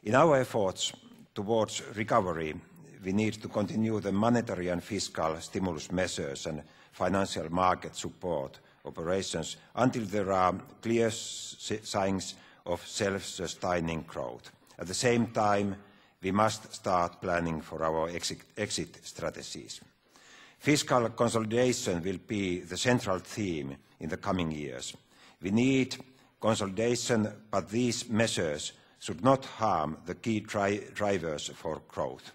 In our efforts towards recovery, we need to continue the monetary and fiscal stimulus measures and financial market support operations until there are clear signs of self-sustaining growth. At the same time, we must start planning for our exit strategies. Fiscal consolidation will be the central theme in the coming years. We need consolidation, but these measures should not harm the key drivers for growth.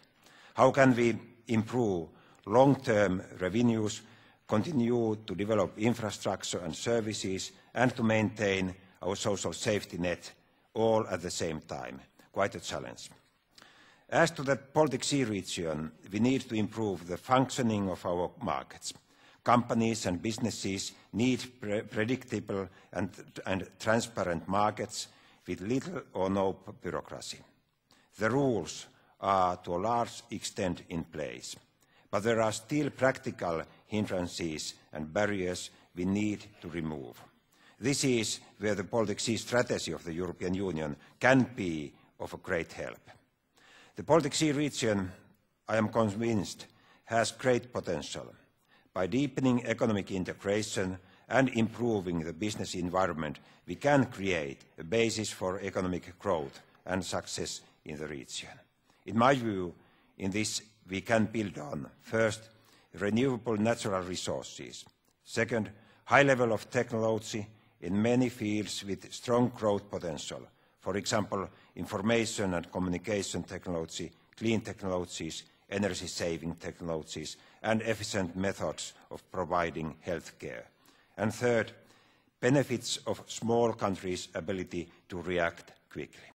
How can we improve long-term revenues, continue to develop infrastructure and services, and to maintain our social safety net, all at the same time? Quite a challenge. As to the Baltic Sea region, we need to improve the functioning of our markets. Companies and businesses need predictable and transparent markets with little or no bureaucracy. The rules are to a large extent in place, but there are still practical hindrances and barriers we need to remove. This is where the Baltic Sea strategy of the European Union can be of a great help. The Baltic Sea region, I am convinced, has great potential. By deepening economic integration and improving the business environment, we can create a basis for economic growth and success in the region. In my view, in this we can build on, first, renewable natural resources. Second, high level of technology in many fields with strong growth potential. For example, information and communication technology, clean technologies, energy-saving technologies, and efficient methods of providing health care. And third, benefits of small countries' ability to react quickly.